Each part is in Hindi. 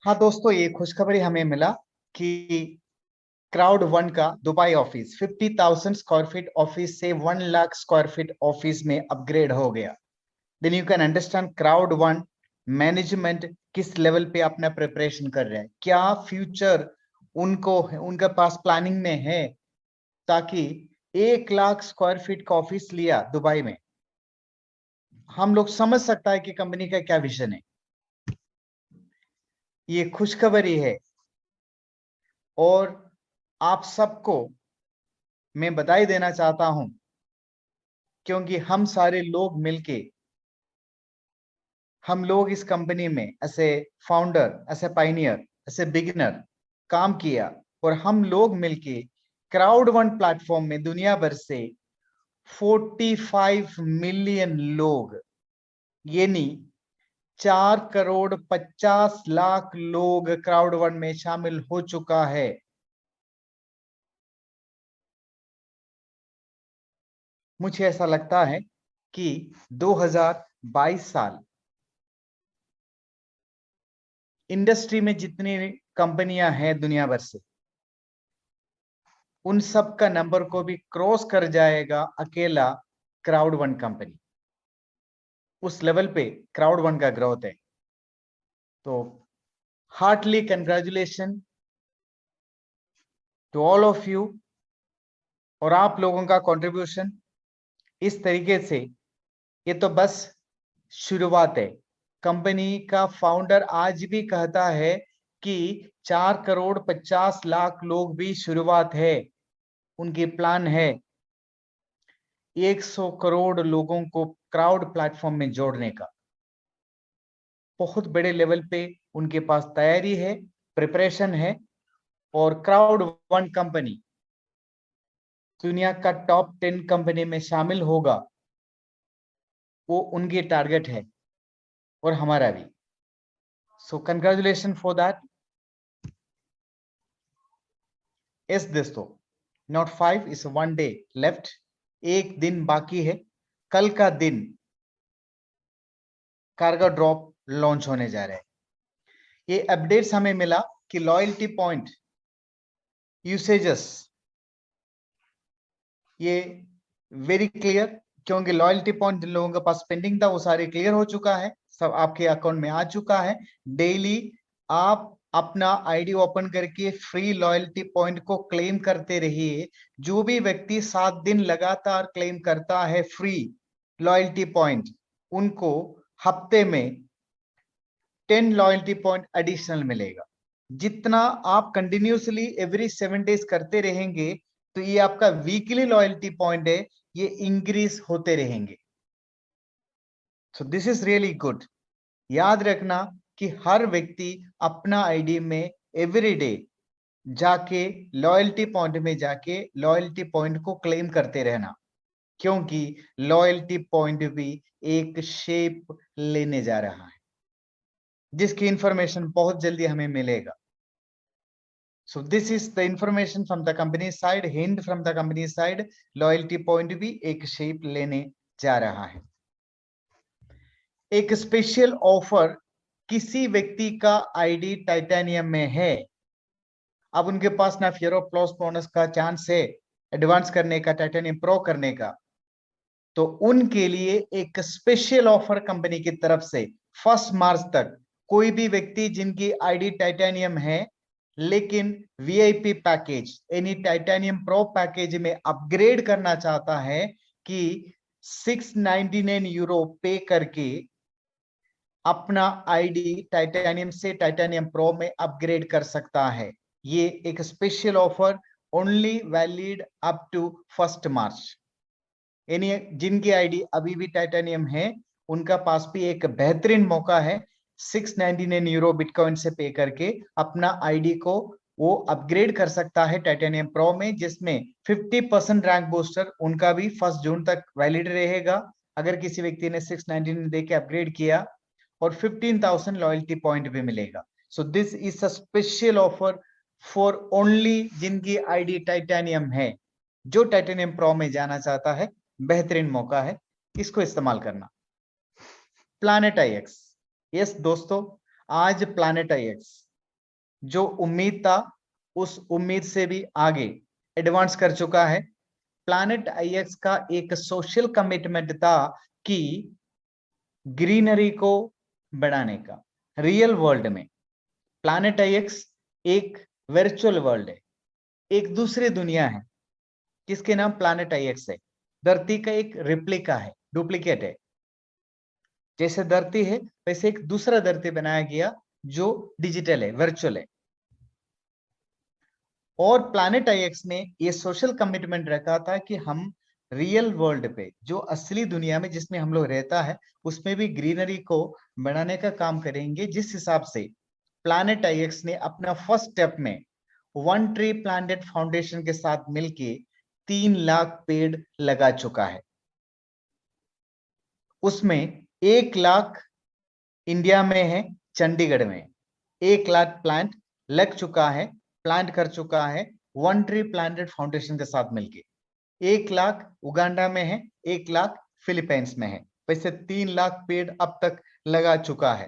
हाँ दोस्तों, ये खुशखबरी हमें मिला कि क्राउड वन का Dubai office 50,000 square feet office से 1 लाख स्क्वायर फीट ऑफिस में अपग्रेड हो गया। Then you can understand crowd one management किस लेवल पे अपना प्रिपरेशन कर रहे हैं, क्या फ्यूचर उनको उनके पास प्लानिंग में है, ताकि 1 लाख स्क्वायर फीट का ऑफिस लिया दुबई में। हम लोग समझ सकता है कि कंपनी का क्या विजन है। ये खुशखबरी है और आप सबको मैं बधाई देना चाहता हूं, क्योंकि हम सारे लोग मिलके हम लोग इस कंपनी में ऐसे फाउंडर, ऐसे पाइनियर, ऐसे बिगिनर काम किया और हम लोग मिलके क्राउड वन प्लेटफॉर्म में दुनिया भर से 45 मिलियन लोग, यानी 4 करोड़ 50 लाख लोग क्राउड वन में शामिल हो चुका है। मुझे ऐसा लगता है कि 2022 साल इंडस्ट्री में जितनी कंपनियां हैं दुनिया भर से, उन सब का नंबर को भी क्रॉस कर जाएगा अकेला क्राउड वन कंपनी। उस लेवल पे क्राउड वन का ग्रोथ है। तो heartly congratulation to all of you. और आप लोगों का कंट्रीब्यूशन इस तरीके से, ये तो बस शुरुआत है। कंपनी का फाउंडर आज भी कहता है कि 4 करोड़ 50 लाख लोग भी शुरुआत है। उनकी प्लान है 100 करोड़ लोगों को क्राउड प्लेटफॉर्म में जोड़ने का। बहुत बड़े लेवल पे उनके पास तैयारी है, प्रिपरेशन है। और क्राउड वन कंपनी दुनिया का टॉप 10 कंपनी में शामिल होगा, वो उनकी टारगेट है और हमारा भी। So congratulation for that. Yes दोस्तों, नॉट 5 इज 1 डे लेफ्ट। एक दिन बाकी है। कल का दिन कार्गो ड्रॉप लॉन्च होने जा रहा है। ये अपडेट्स हमें मिला कि लॉयल्टी पॉइंट यूसेजेस, ये वेरी क्लियर, क्योंकि लॉयल्टी पॉइंट जिन लोगों के पास पेंडिंग था वो सारे क्लियर हो चुका है, सब आपके अकाउंट में आ चुका है। डेली आप अपना आईडी ओपन करके फ्री लॉयल्टी पॉइंट को क्लेम करते रहिए। जो भी व्यक्ति 7 दिन लगातार क्लेम करता है फ्री लॉयल्टी पॉइंट, उनको हफ्ते में 10 लॉयल्टी पॉइंट एडिशनल मिलेगा। जितना आप कंटिन्यूसली एवरी 7 डेज करते रहेंगे, तो ये आपका वीकली लॉयल्टी पॉइंट है, ये इंक्रीज होते रहेंगे। सो दिस इज रियली गुड। याद रखना कि हर व्यक्ति अपना आईडी में एवरी डे जाके लॉयल्टी पॉइंट में जाके लॉयल्टी पॉइंट को क्लेम करते रहना, क्योंकि लॉयल्टी पॉइंट भी एक शेप लेने जा रहा है, जिसकी इंफॉर्मेशन बहुत जल्दी हमें मिलेगा। So this is the information from the company side, hint from the company side, loyalty point भी एक शेप लेने जा रहा है। एक स्पेशल ऑफर किसी व्यक्ति का आईडी टाइटेनियम में है, अब उनके पास ना फियर ऑफ लॉस बोनस का चांस है एडवांस करने का, टाइटेनियम प्रो करने का, तो उनके लिए एक स्पेशल ऑफर कंपनी की तरफ से 1 मार्च तक कोई भी व्यक्ति जिनकी आईडी टाइटेनियम है लेकिन वीआईपी पैकेज यानी टाइटेनियम प्रो पैकेज में अपग्रेड करना चाहता है, कि 699 यूरो पे करके अपना आईडी टाइटेनियम से टाइटेनियम प्रो में अपग्रेड कर सकता है। ये एक special offer only valid up to 1 March. यानी जिनकी आईडी अभी भी टाइटेनियम है, उनका पास भी एक बेहतरीन मौका है 699 यूरो बिटकॉइन से पे करके अपना आईडी को वो अपग्रेड कर सकता है टाइटेनियम प्रो में, जिसमें 50% रैंक बूस्टर उनका भी 1 जून तक वैलिड रहेगा अगर किसी व्यक्ति ने 699 दे के अपग्रेड किया, और 15,000 लॉयल्टी पॉइंट भी मिलेगा। सो this is a special offer for only जिनकी आईडी टाइटेनियम है। जो टाइटेनियम प्रो में जाना चाहता है, बेहतरीन मौका है, इसको इस्तेमाल करना। प्लैनेट आईएक्स, यस दोस्तों, आज प्लैनेट आईएक्स जो उम्मीद था उस उम्मीद से भी आगे एडवांस कर चुका है। प्लैनेट आईएक्स का एक सोशल कमिटमेंट था कि ग्रीनरी को बढ़ाने का। रियल वर्ल्ड में प्लैनेट आईएक्स एक वर्चुअल वर्ल्ड है, एक दूसरी दुनिया है जिसके नाम प्लैनेट आईएक्स है। धरती का एक रिप्लिका है, डुप्लीकेट है। जैसे धरती है वैसे एक दूसरा धरती बनाया गया जो डिजिटल है, वर्चुअल है। और प्लैनेट आईएक्स ने ये सोशल कमिटमेंट रखा था कि हम रियल वर्ल्ड पे, जो असली दुनिया में जिसमें हम लोग रहता है, उसमें भी ग्रीनरी को बढ़ाने का काम करेंगे। जिस हिसाब से प्लैनेट आईएक्स ने अपना फर्स्ट स्टेप में वन ट्री प्लांटेड फाउंडेशन के साथ मिलके 3 लाख पेड़ लगा चुका है। उसमें 1 लाख इंडिया में है, चंडीगढ़ में 1 लाख प्लांट लग चुका है, प्लांट कर चुका है वन ट्री प्लांटेड फाउंडेशन के साथ मिलके। 1 लाख उगांडा में है, 1 लाख फिलीपींस में है। वैसे 3 लाख पेड़ अब तक लगा चुका है।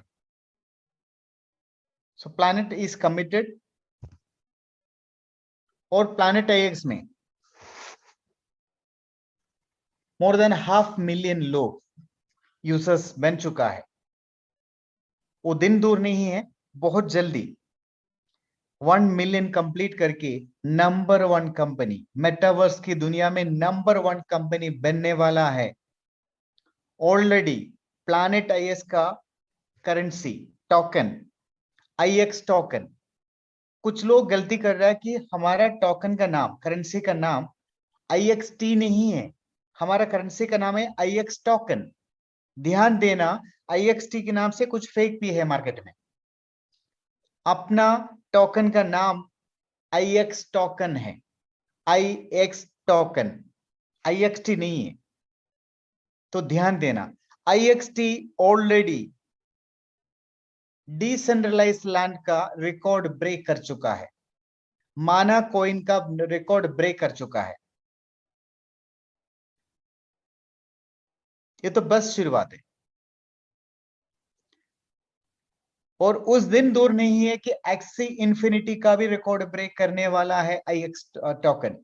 सो प्लैनेट इज कमिटेड। और प्लैनेट आईएक्स में मोर देन 500,000 लोग यूजर्स बन चुका है। वो दिन दूर नहीं है, बहुत जल्दी 1 मिलियन कंप्लीट करके नंबर 1 कंपनी, मेटावर्स की दुनिया में नंबर 1 कंपनी बनने वाला है। ऑलरेडी प्लैनेट आईएक्स का करेंसी टोकन, आईएक्स टोकन, कुछ लोग गलती कर रहा है कि हमारा टोकन का नाम, करेंसी का नाम आईएक्सटी नहीं है। हमारा करेंसी का नाम है आईएक्स टोकन। ध्यान देना, आईएक्सटी के नाम से कुछ फेक भी है मार्केट में। अपना टोकन का नाम आईएक्स टोकन है, आईएक्स टोकन, आईएक्सटी नहीं है। तो ध्यान देना, आईएक्सटी ऑलरेडी डिसेंट्रलाइज्ड लैंड का रिकॉर्ड ब्रेक कर चुका है, माना कॉइन का रिकॉर्ड ब्रेक कर चुका है। ये तो बस शुरुआत है। और उस दिन दूर नहीं है कि एक्सी इंफिनिटी का भी रिकॉर्ड ब्रेक करने वाला है आईएक्स टोकन।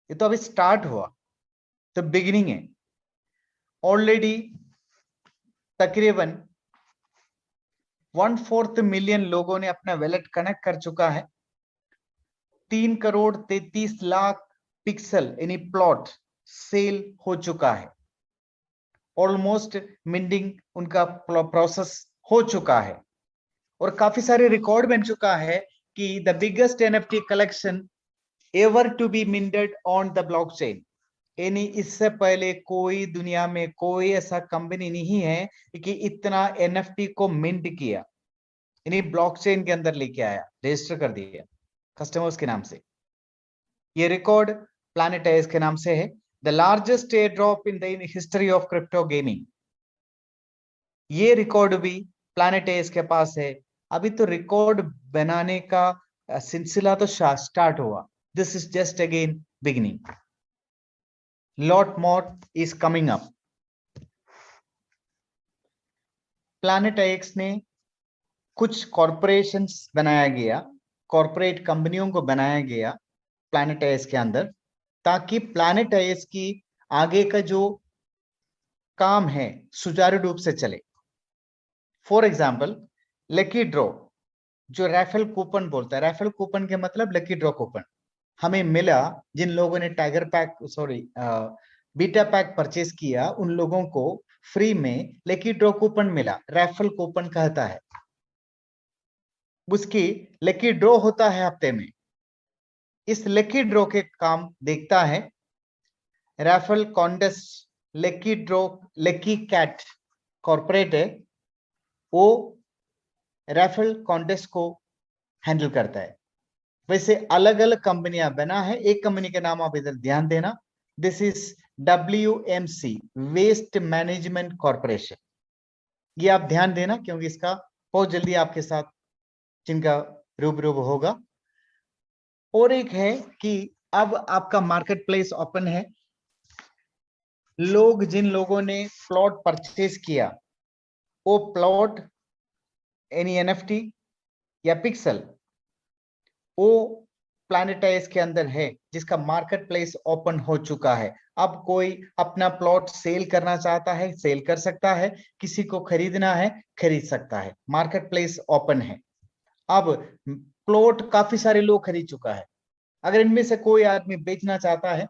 ये तो अभी स्टार्ट हुआ, तो बिगिनिंग है। ऑलरेडी तकरीबन 1/4 मिलियन लोगों ने अपना वैलेट कनेक्ट कर चुका है। 3,33,00,000 पिक्सल यानी प्लॉट सेल हो चुका है। ऑलमोस्ट मिंडिंग उनका प्रोसेस हो चुका है। और काफी सारे रिकॉर्ड बन चुका है कि the biggest NFT collection ever to be minted on the blockchain. यानी इससे पहले कोई दुनिया में कोई ऐसा कंपनी नहीं है कि इतना एनएफटी को मिंट किया, यानी ब्लॉकचेन के अंदर लेके आया, रजिस्टर कर दिया कस्टमर्स के नाम से। ये रिकॉर्ड प्लैनेट आईएक्स के नाम से है। The largest air drop in the history of crypto gaming. ये रिकॉर्ड भी प्लैनेट आईएक्स के पास है। अभी तो रिकॉर्ड बनाने का सिलसिला तो स्टार्ट हुआ। This is just again beginning. Lot more is coming up. Planet आईएक्स ने कुछ कॉरपोरेशंस बनाया गया, कॉरपोरेट कंपनियों को बनाया गया प्लैनेट आईएक्स के अंदर, ताकि प्लैनेट आईएक्स की आगे का जो काम है सुचारू रूप से चले। फॉर एग्जाम्पल, लकी ड्रॉ, जो रैफल कूपन बोलता है, रैफल कूपन के मतलब लकी ड्रॉ कूपन हमें मिला। जिन लोगों ने tiger pack beta pack purchase किया, उन लोगों को फ्री में लकी ड्रॉ कूपन मिला, रैफल कूपन कहता है। उसकी लकी ड्रॉ होता है हफ्ते में। इस लकी ड्रॉ के काम देखता है raffle contest, lucky draw, lucky cat corporate है, वो रैफल कॉन्टेस्ट को हैंडल करता है। वैसे अलग अलग कंपनियां बना है। एक कंपनी के नाम आप इधर ध्यान देना, this is WMC, waste management corporation. ये आप ध्यान देना क्योंकि इसका बहुत जल्दी आपके साथ जिनका रूबरू होगा। और एक है कि अब आपका मार्केट प्लेस ओपन है। लोग, जिन लोगों ने प्लॉट परचेज किया, वो प्लॉट एनी एनएफटी या पिक्सल, वो प्लैनेटाइज के अंदर है जिसका मार्केट प्लेस ओपन हो चुका है। अब कोई अपना प्लॉट सेल करना चाहता है, सेल कर सकता है, किसी को खरीदना है, खरीद सकता है, मार्केट प्लेस ओपन है। अब प्लॉट काफी सारे लोग खरीद चुका है, अगर इनमें से कोई आदमी बेचना चाहता है,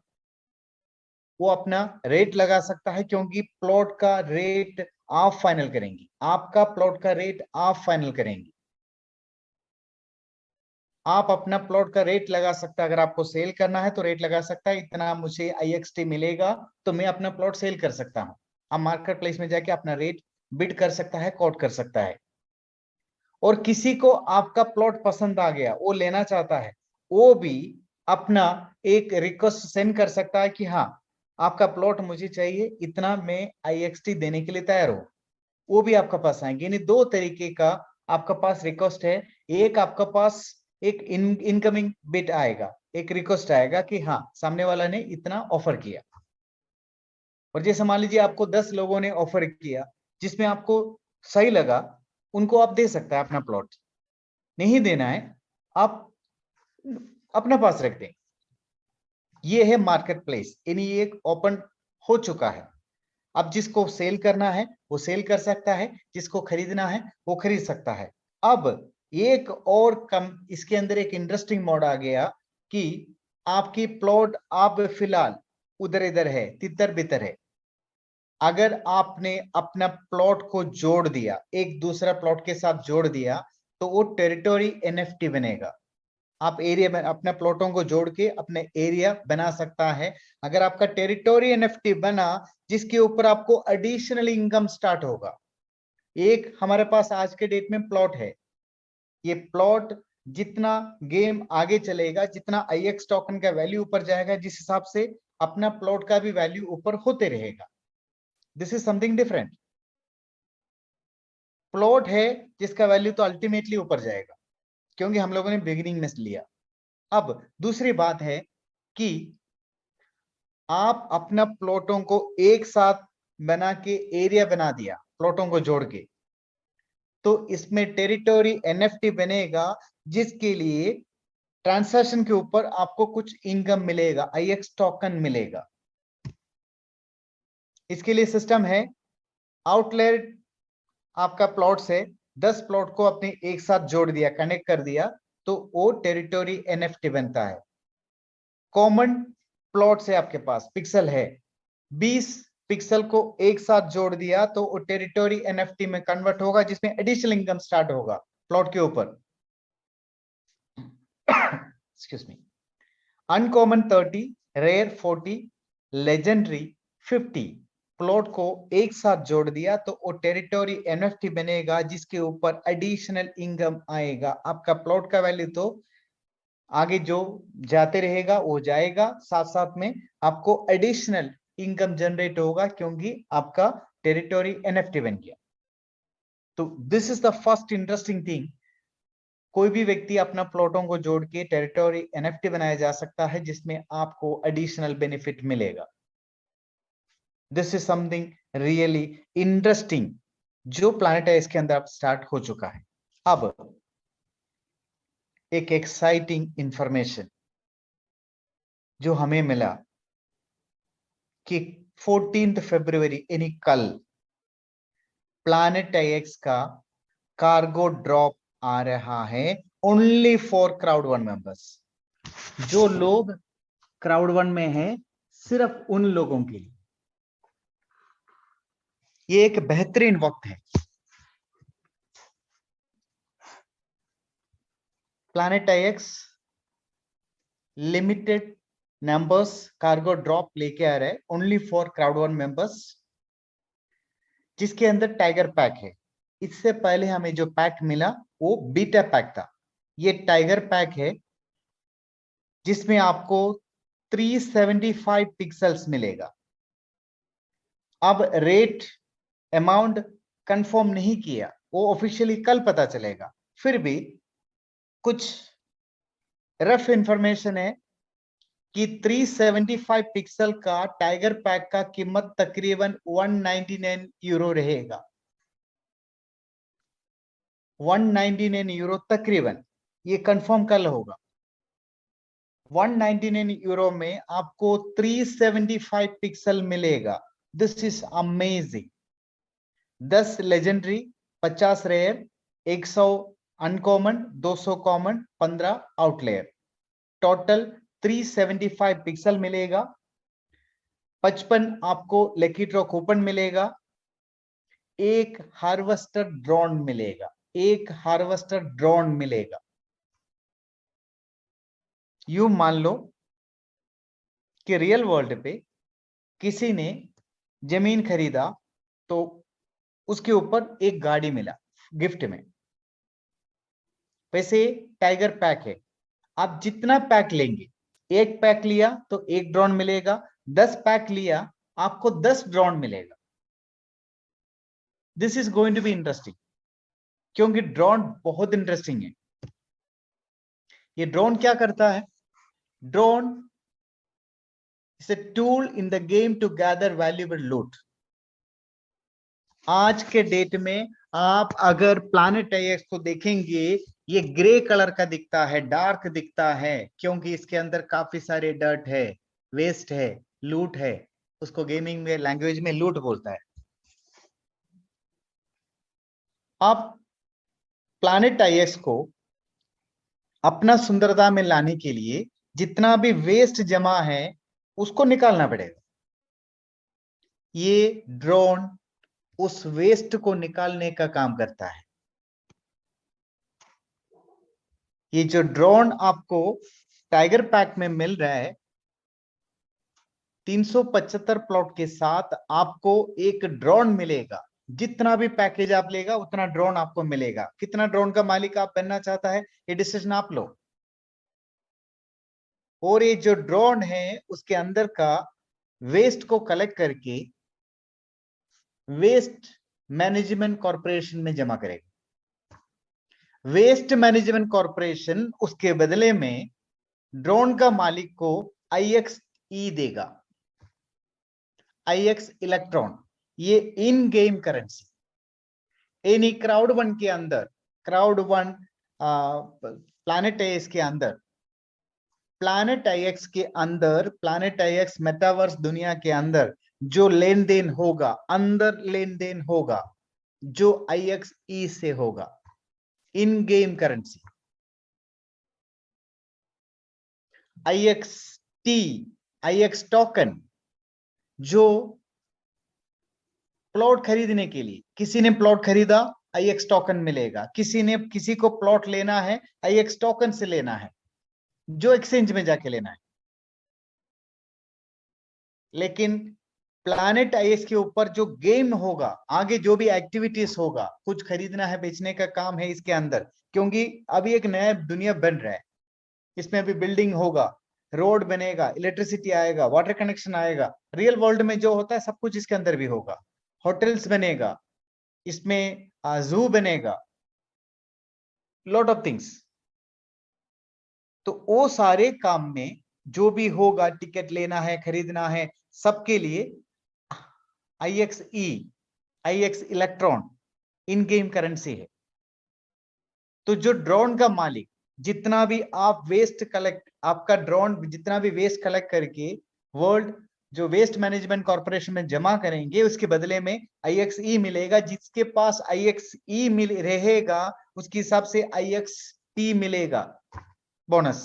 वो अपना रेट लगा सकता है, क्योंकि प्लॉट का रेट आप फाइनल करेंगी, आपका प्लॉट का रेट आप फाइनल करेंगी। आप अपना प्लॉट का रेट लगा सकता है, अगर आपको सेल करना है तो रेट लगा सकता है, इतना मुझे IXT मिलेगा तो मैं अपना प्लॉट सेल कर सकता हूं। आप मार्केट प्लेस में जाके अपना रेट बिड कर सकता है, कोट कर सकता है। और किसी को आपका प्लॉट पसंद आ गया, वो लेना चाहता है, वो भी अपना एक रिक्वेस्ट सेंड कर सकता है कि हाँ आपका प्लॉट मुझे चाहिए, इतना मैं IXT देने के लिए तैयार हूं, वो भी आपका पास आएंगे। यानी दो तरीके का आपका पास रिक्वेस्ट है। एक आपका पास एक इनकमिंग बिट आएगा, एक रिक्वेस्ट आएगा कि हाँ सामने वाला ने इतना ऑफर किया, और जैसे मान लीजिए आपको 10 लोगों ने ऑफर किया, जिसमें आपको सही लगा उनको आप दे सकता है अपना प्लॉट, नहीं देना है आप अपना पास रख दें। ये है मार्केट प्लेस, यानी एक ओपन हो चुका है। अब जिसको सेल करना है वो सेल कर सकता है, जिसको खरीदना है वो खरीद सकता है। अब एक और कम इसके अंदर एक इंटरेस्टिंग मोड आ गया कि आपकी प्लॉट आप फिलहाल उधर इधर है, तितर बितर है, अगर आपने अपना प्लॉट को जोड़ दिया, एक दूसरा प्लॉट के साथ जोड़ दिया, तो वो टेरिटोरी NFT बनेगा। आप एरिया में अपने प्लॉटों को जोड़ के अपने एरिया बना सकता है। अगर आपका टेरिटोरी NFT बना, जिसके ऊपर आपको एडिशनल इनकम स्टार्ट होगा। एक हमारे पास आज के डेट में प्लॉट है, ये प्लॉट जितना गेम आगे चलेगा, जितना IX टोकन का वैल्यू ऊपर जाएगा, जिस हिसाब से अपना प्लॉट का भी वैल्यू ऊपर होते रहेगा। This is something different. Plot है जिसका वैल्यू तो अल्टीमेटली ऊपर जाएगा, क्योंकि हम लोगों ने बिगिनिंग में लिया। अब दूसरी बात है कि आप अपना प्लॉटों को एक साथ बना के एरिया बना दिया, प्लॉटों को जोड़ के, तो इसमें टेरिटोरी NFT बनेगा, जिसके लिए ट्रांसैक्शन के ऊपर आपको कुछ इनकम मिलेगा, IX टोकन मिलेगा। इसके लिए सिस्टम है, आउटलेट आपका प्लॉट से 10 प्लॉट को अपने एक साथ जोड़ दिया, कनेक्ट कर दिया, तो वो टेरिटोरी NFT बनता है। कॉमन प्लॉट से आपके पास पिक्सल है, 20 पिक्सल को एक साथ जोड़ दिया तो वो टेरिटोरी NFT में कन्वर्ट होगा, जिसमें एडिशनल इनकम स्टार्ट होगा प्लॉट के ऊपर। Excuse me. Uncommon 30, rare 40, legendary 50 plot को एक साथ जोड़ दिया तो वो टेरिटोरी NFT बनेगा, जिसके ऊपर एडिशनल इनकम आएगा। आपका प्लॉट का वैल्यू तो आगे जो जाते रहेगा वो जाएगा, साथ साथ में आपको एडिशनल इनकम जनरेट होगा, क्योंकि आपका टेरिटोरी NFT बन गया। तो this is the first interesting thing, कोई भी व्यक्ति अपना प्लॉटों को जोड़ के टेरिटोरी NFT बनाया जा सकता है, जिसमें आपको एडिशनल बेनिफिट मिलेगा। This is something really interesting, जो प्लैनेटाइज के अंदर स्टार्ट हो चुका है। अब एक एक्साइटिंग इंफॉर्मेशन जो हमें मिला कि 14 फरवरी यानी कल प्लैनेट का कार्गो ड्रॉप आ रहा है, only for crowd one members. जो लोग क्राउड वन में हैं, सिर्फ उन लोगों के लिए ये एक बेहतरीन वक्त है। Planet limited numbers cargo drop लेके आ रहे हैं, only for crowd one members, जिसके अंदर टाइगर पैक है। इससे पहले हमें जो पैक मिला वो बीटा पैक था, ये टाइगर पैक है, जिसमें आपको 375 पिक्सल्स मिलेगा। अब रेट अमाउंट कंफर्म नहीं किया, वो ऑफिशियली कल पता चलेगा। फिर भी कुछ रफ इंफॉर्मेशन है कि 375 पिक्सल का टाइगर पैक का कीमत तकरीबन 199 यूरो रहेगा। €199 तकरीबन, ये कंफर्म कल होगा। €199 में आपको 375 पिक्सल मिलेगा। This is amazing. 10 legendary, 50 rare, 100 uncommon, 200 common, 15 outlier, total 375 pixel मिलेगा। 55 आपको लकी ड्रॉ कूपन मिलेगा। एक हार्वेस्टर ड्रोन मिलेगा, एक हार्वेस्टर ड्रोन मिलेगा। यूं मान लो कि रियल वर्ल्ड पे किसी ने जमीन खरीदा तो उसके ऊपर एक गाड़ी मिला गिफ्ट में। वैसे टाइगर पैक है, आप जितना पैक लेंगे, एक पैक लिया तो एक ड्रोन मिलेगा, 10 पैक लिया आपको 10 ड्रोन मिलेगा। This is going to be interesting, क्योंकि ड्रोन बहुत इंटरेस्टिंग है। ये ड्रोन क्या करता है? Drone is a tool in the game to gather valuable loot. आज के डेट में आप अगर प्लैनेट एक्स को देखेंगे, ये ग्रे कलर का दिखता है, डार्क दिखता है, क्योंकि इसके अंदर काफी सारे डर्ट है, वेस्ट है, लूट है। उसको गेमिंग में लैंग्वेज में लूट बोलता है। आप प्लैनेट एक्स को अपना सुंदरता में लाने के लिए जितना भी वेस्ट जमा है उसको निकालना पड़ेगा। ये ड्रोन उस वेस्ट को निकालने का काम करता है। ये जो ड्रोन आपको टाइगर पैक में मिल रहा है, 375 प्लॉट के साथ आपको एक ड्रोन मिलेगा। जितना भी पैकेज आप लेगा उतना ड्रोन आपको मिलेगा। कितना ड्रोन का मालिक आप बनना चाहता है, ये डिसीजन आप लो। और ये जो ड्रोन है उसके अंदर का वेस्ट को कलेक्ट करके वेस्ट मैनेजमेंट कॉर्पोरेशन में जमा करेगा। वेस्ट मैनेजमेंट कॉर्पोरेशन उसके बदले में ड्रोन का मालिक को IXE देगा, IX इलेक्ट्रॉन। ये इन game currency any crowd one के अंदर, क्राउड वन प्लैनेट एक्स के अंदर, प्लैनेट एक्स के अंदर, प्लैनेट एक्स मेटावर्स दुनिया के अंदर जो लेन देन होगा, अंदर लेन देन होगा, जो IXE से होगा, इन game currency. IXT, IX token, जो प्लॉट खरीदने के लिए, किसी ने प्लॉट खरीदा IX टोकन मिलेगा, किसी को प्लॉट लेना है IX टोकन से लेना है, जो एक्सचेंज में जाके लेना है। लेकिन प्लैनेट एक्स के ऊपर जो गेम होगा, आगे जो भी एक्टिविटीज होगा, कुछ खरीदना है, बेचने का काम है इसके अंदर, क्योंकि अभी एक नया दुनिया बन रहा है। इसमें अभी बिल्डिंग होगा, रोड बनेगा, इलेक्ट्रिसिटी आएगा, वाटर कनेक्शन आएगा। रियल वर्ल्ड में जो होता है सब कुछ इसके अंदर भी होगा। होटल्स बनेगा, इसमें जू बनेगा, लॉट ऑफ थिंग्स। तो वो सारे काम में जो भी होगा, टिकट लेना है, खरीदना है, सबके लिए IXE, IX electron in game currency है। तो जो ड्रोन का मालिक, जितना भी आप वेस्ट कलेक्ट, आपका ड्रोन जितना भी वेस्ट कलेक्ट करके वर्ल्ड जो वेस्ट मैनेजमेंट कॉर्पोरेशन में जमा करेंगे, उसके बदले में IXE मिलेगा। जिसके पास IXE मिल रहेगा उसके हिसाब से IXP मिलेगा। Bonus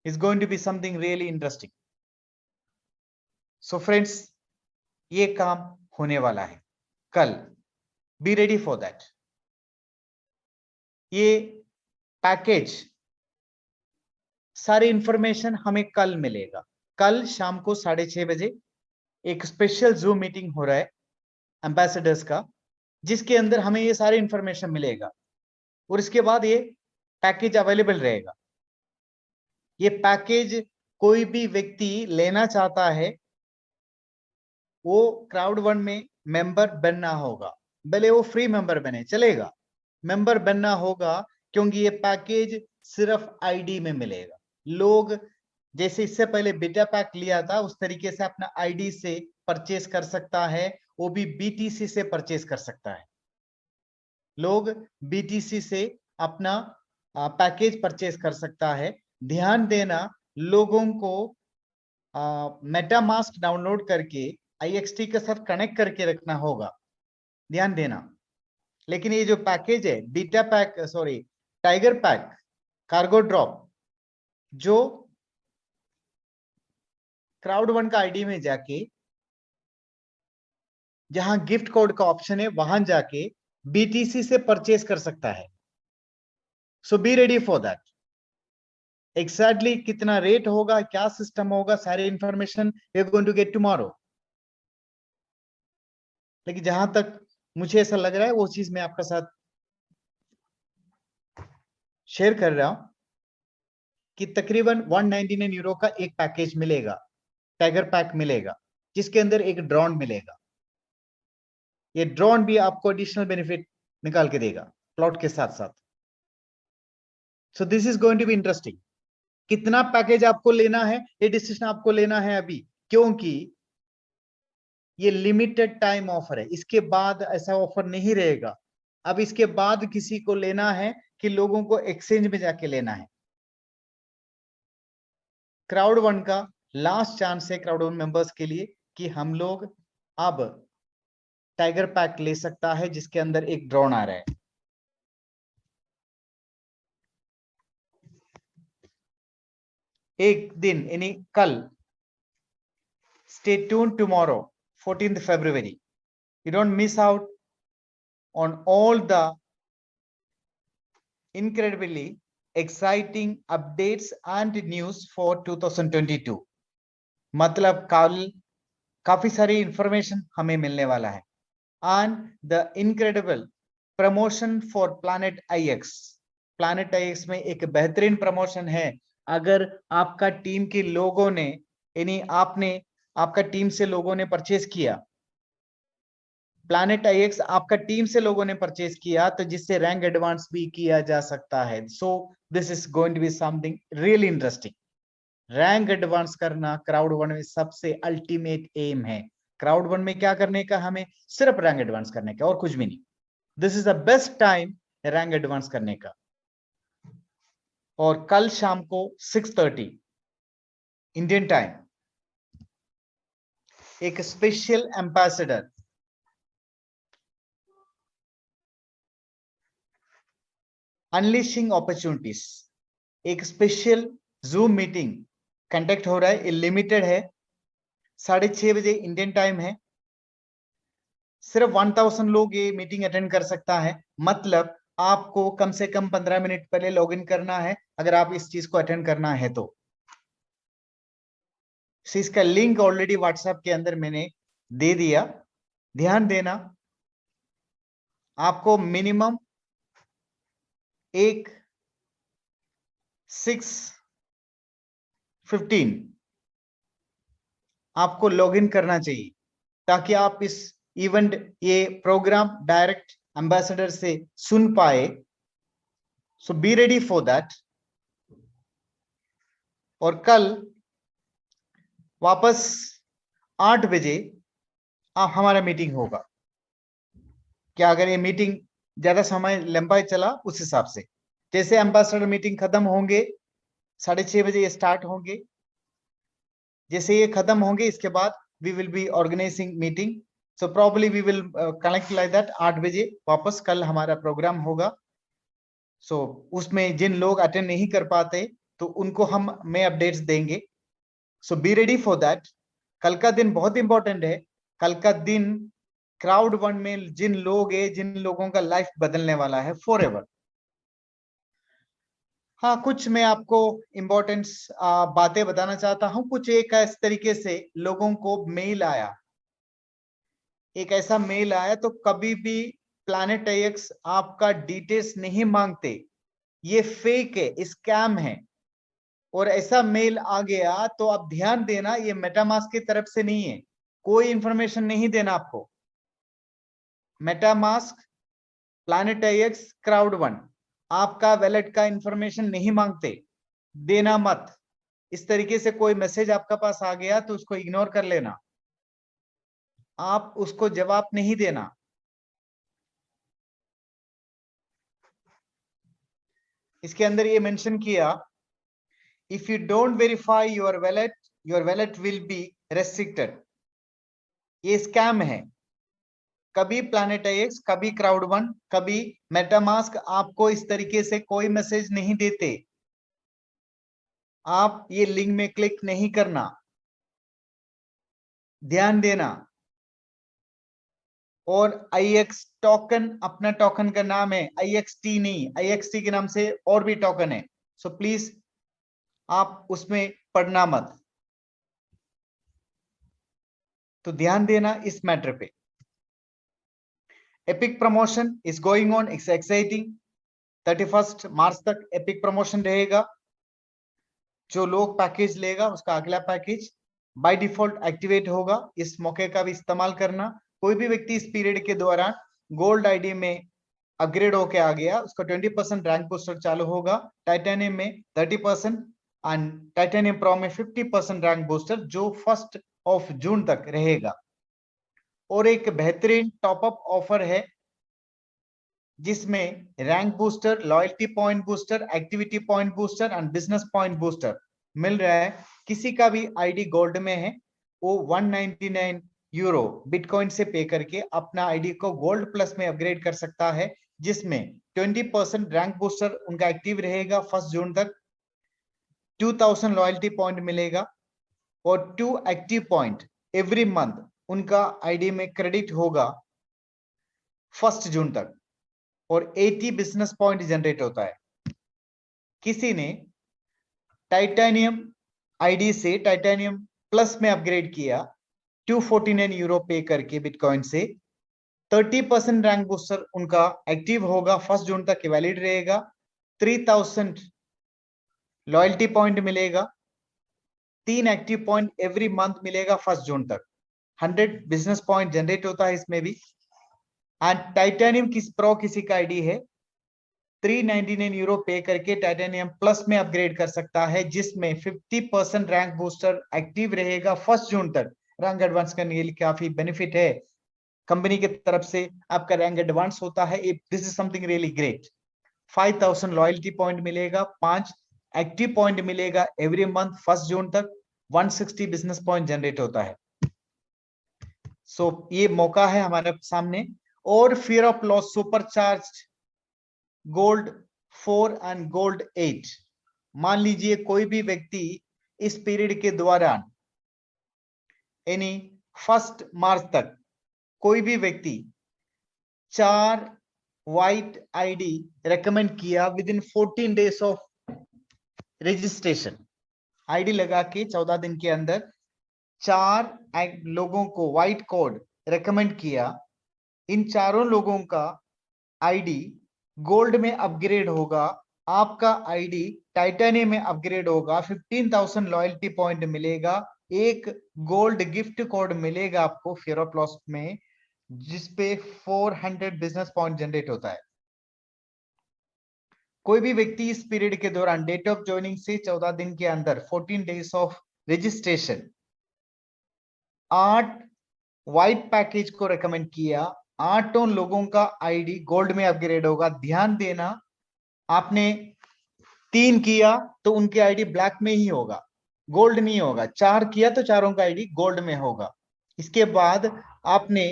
is going to be something really interesting. So friends, ये काम होने वाला है कल। B ready for that. ये पैकेज सारी इंफॉर्मेशन हमें कल मिलेगा। कल शाम को 6:30 बजे एक स्पेशल जूम मीटिंग हो रहा है एम्बेसडर्स का, जिसके अंदर हमें ये सारी इंफॉर्मेशन मिलेगा और इसके बाद ये पैकेज अवेलेबल रहेगा। ये पैकेज कोई भी व्यक्ति लेना चाहता है वो क्राउड वन में मेंबर बनना होगा, भले वो फ्री मेंबर बने चलेगा, मेंबर बनना होगा, क्योंकि ये पैकेज सिर्फ आईडी में मिलेगा। लोग जैसे इससे पहले बीटा पैक लिया था उस तरीके से अपना आईडी से परचेस कर सकता है, वो भी BTC से परचेस कर सकता है। लोग BTC से अपना पैकेज परचेज कर सकता है। ध्यान देना, लोगों को मेटामास्क डाउनलोड करके IXT के साथ कनेक्ट करके रखना होगा, ध्यान देना। लेकिन ये जो पैकेज है beta pack, sorry tiger pack cargo drop, जो Crowd1 का आईडी में जाके जहां गिफ्ट कोड का ऑप्शन है वहां जाके BTC से परचेज कर सकता है। So be ready for that. Exactly कितना रेट होगा, क्या सिस्टम होगा, सारी information we are going to get tomorrow. लेकिन जहां तक मुझे ऐसा लग रहा है वो चीज मैं आपका साथ शेयर कर रहा हूं कि तकरीबन 199 यूरो का एक पैकेज मिलेगा, टाइगर पैक मिलेगा, जिसके अंदर एक ड्रोन मिलेगा। ये ड्रोन भी आपको एडिशनल बेनिफिट निकाल के देगा प्लॉट के साथ साथ। So this is going to be interesting. कितना पैकेज आपको लेना है ये डिसीजन आपको लेना है अभी, क्योंकि ये लिमिटेड टाइम ऑफर है, इसके बाद ऐसा ऑफर नहीं रहेगा। अब इसके बाद किसी को लेना है कि लोगों को एक्सचेंज में जाके लेना है। Crowd1 का लास्ट चांस है Crowd1 मेंबर्स के लिए कि हम लोग अब टाइगर पैक ले सकता है जिसके अंदर एक ड्रोन आ रहा है। एक दिन यानी कल, stay tuned tomorrow 14th February, you don't miss out on all the incredibly exciting updates and news for 2022। मतलब कल काफी सारी इंफॉर्मेशन हमें मिलने वाला है। And the incredible promotion for planet IX। Planet IX में एक बेहतरीन प्रमोशन है। अगर आपका टीम के लोगों ने, यानी आपका टीम से लोगों ने परचेज किया, प्लैनेट IX आपका टीम से लोगों ने परचेज किया, तो जिससे रैंक एडवांस भी किया जा सकता है। So this is going to be something really interesting. Rank advance करना Crowd1 में सबसे अल्टीमेट एम है। Crowd1 में क्या करने का, हमें सिर्फ रैंक एडवांस करने का और कुछ भी नहीं। This is the best time rank advance करने का। और कल शाम को 6:30 इंडियन टाइम एक स्पेशल एम्बेसडर, अनलिशिंग अपॉर्चुनिटीज, एक स्पेशल जूम मीटिंग कंडक्ट हो रहा है। लिमिटेड है, 6:30 बजे इंडियन टाइम है। सिर्फ 1000 लोग ये मीटिंग अटेंड कर सकता है। मतलब आपको कम से कम 15 मिनट पहले लॉगिन करना है अगर आप इस चीज को अटेंड करना है तो। इसका लिंक ऑलरेडी व्हाट्सएप के अंदर मैंने दे दिया। ध्यान देना, आपको मिनिमम 6:15 आपको लॉगिन करना चाहिए, ताकि आप इस इवेंट, ये प्रोग्राम डायरेक्ट एम्बेसडर से सुन पाए। सो बी रेडी फॉर दैट। और कल वापस 8 बजे हमारा मीटिंग होगा। क्या अगर ये मीटिंग ज्यादा समय लंबा चला, उस हिसाब से जैसे एम्बेसडर मीटिंग खत्म होंगे 6:30 बजे ये स्टार्ट होंगे। जैसे ये खत्म होंगे इसके बाद we will be organising meeting. So probably we will connect like that. 8 बजे वापस कल हमारा प्रोग्राम होगा। सो उसमें जिन लोग अटेंड नहीं कर पाते तो उनको हम में अपडेट्स देंगे। सो बी रेडी फॉर दैट। कल का दिन बहुत इंपॉर्टेंट है। कल का दिन Crowd1 में जिन लोगों का लाइफ बदलने वाला है फॉर एवर। हाँ, कुछ मैं आपको इंपॉर्टेंस बातें बताना चाहता हूं। कुछ एक इस तरीके से लोगों को मेल आया, एक ऐसा मेल आया, तो कभी भी प्लैनेट IX आपका डिटेल्स नहीं मांगते, ये फेक है, स्कैम है। और ऐसा मेल आ गया तो आप ध्यान देना, ये मेटामास्क की तरफ से नहीं है, कोई इंफॉर्मेशन नहीं देना आपको। मेटामास्क, प्लैनेट IX, Crowd1 आपका वैलेट का इंफॉर्मेशन नहीं मांगते, देना मत। इस तरीके से कोई मैसेज आपका पास आ गया तो उसको इग्नोर कर लेना, आप उसको जवाब नहीं देना। इसके अंदर ये मेंशन किया, if you don't verify your wallet will be restricted. ये स्कैम है। कभी प्लैनेट एक्स, कभी क्राउड वन, कभी मेटामास्क आपको इस तरीके से कोई मैसेज नहीं देते। आप ये लिंक में क्लिक नहीं करना, ध्यान देना। और IX टोकन, अपना टोकन का नाम है IXT नहीं, IXT के नाम से और भी टोकन है। सो प्लीज आप उसमें पढ़ना मत। तो ध्यान देना इस मैटर पे। Epic promotion is going on, it's exciting. 31 मार्च तक एपिक प्रमोशन रहेगा। जो लोग पैकेज लेगा उसका अगला पैकेज बाय डिफॉल्ट एक्टिवेट होगा। इस मौके का भी इस्तेमाल करना। कोई भी व्यक्ति इस पीरियड के दौरान गोल्ड आईडी में अपग्रेड होके आ गया, उसका 20% रैंक बूस्टर चालू होगा। टाइटेनियम में 30% एंड टाइटेनियम प्रो में 50% रैंक बूस्टर, जो 1 जून तक रहेगा। और एक बेहतरीन टॉपअप ऑफर है जिसमें rank booster, loyalty point booster, activity point booster and business point booster मिल रहा है। किसी का भी आईडी गोल्ड में है, वो 199 यूरो बिटकॉइन से पे करके अपना आईडी को गोल्ड प्लस में अपग्रेड कर सकता है, जिसमें 20% रैंक बूस्टर उनका एक्टिव रहेगा 1 जून तक। 2000 लॉयल्टी पॉइंट मिलेगा और 2 एक्टिव पॉइंट एवरी मंथ उनका आईडी में क्रेडिट होगा 1 जून तक। और 80 बिजनेस पॉइंट जनरेट होता है। किसी ने टाइटेनियम आईडी से टाइटेनियम प्लस में अपग्रेड किया 249 यूरो पे करके बिटकॉइन से, 30% रैंक बूस्टर उनका एक्टिव होगा 1 जून तक वैलिड रहेगा। 3000 लॉयल्टी पॉइंट मिलेगा, 3 एक्टिव पॉइंट एवरी मंथ मिलेगा 1 जून तक। 100 बिजनेस पॉइंट जनरेट होता है इसमें भी। एंड टाइटेनियम प्रो किसी का आईडी है, 399 यूरो पे करके टाइटेनियम प्लस में अपग्रेड कर सकता है, जिसमें 50% रैंक बूस्टर एक्टिव रहेगा 1 जून तक। रैंक एडवांस करने के लिए काफी बेनिफिट है, कंपनी की तरफ से आपका रैंक एडवांस होता है। This is something really great. 5000 loyalty point मिलेगा, 5 एक्टिव पॉइंट मिलेगा एवरी मंथ 1 जून तक। 160 बिजनेस पॉइंट जनरेट होता है। सो ये मौका है हमारे सामने। और fear of loss supercharge gold 4 and gold 8। मान लीजिए कोई भी व्यक्ति इस पीरियड के दौरान यानी 1 मार्च तक कोई भी व्यक्ति 4 व्हाइट आईडी रेकमेंड किया with in 14 days of registration, ID लगा के 14 दिन के अंदर 4 लोगों को व्हाइट कोड रेकमेंड किया, इन चारों लोगों का आईडी गोल्ड में अपग्रेड होगा, आपका आईडी टाइटेनियम में अपग्रेड होगा, 15,000 लॉयल्टी पॉइंट मिलेगा, एक गोल्ड गिफ्ट कोड मिलेगा आपको फियर ऑफ लॉस में, जिसपे 400 बिजनेस पॉइंट जनरेट होता है। कोई भी व्यक्ति इस पीरियड के दौरान डेट ऑफ ज्वाइनिंग से 14 दिन के अंदर 14 days of registration 8 white package को रेकमेंड किया, 8 लोगों का आईडी गोल्ड में अपग्रेड होगा। ध्यान देना, आपने 3 किया तो उनके आईडी ब्लैक में ही होगा, गोल्ड नहीं होगा। 4 किया तो चारों का आईडी गोल्ड में होगा। इसके बाद आपने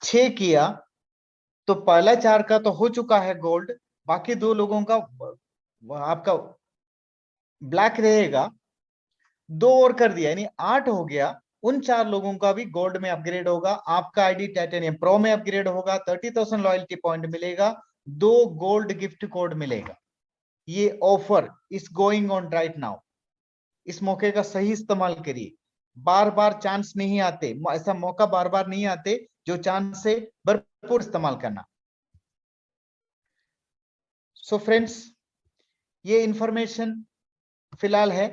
6 किया तो पहला 4 का तो हो चुका है गोल्ड, बाकी 2 लोगों का आपका ब्लैक रहेगा। 2 और कर दिया यानी 8 हो गया, उन 4 लोगों का भी गोल्ड में अपग्रेड होगा, आपका आईडी टाइटेनियम प्रो में अपग्रेड होगा, 30,000 लॉयल्टी पॉइंट मिलेगा, 2 गोल्ड गिफ्ट कोड मिलेगा। ये offer is going on right now. इस मौके का सही इस्तेमाल करिए। बार बार चांस नहीं आते, ऐसा मौका बार बार नहीं आते, जो चांस से भरपूर इस्तेमाल करना। सो फ्रेंड्स, ये इंफॉर्मेशन फिलहाल है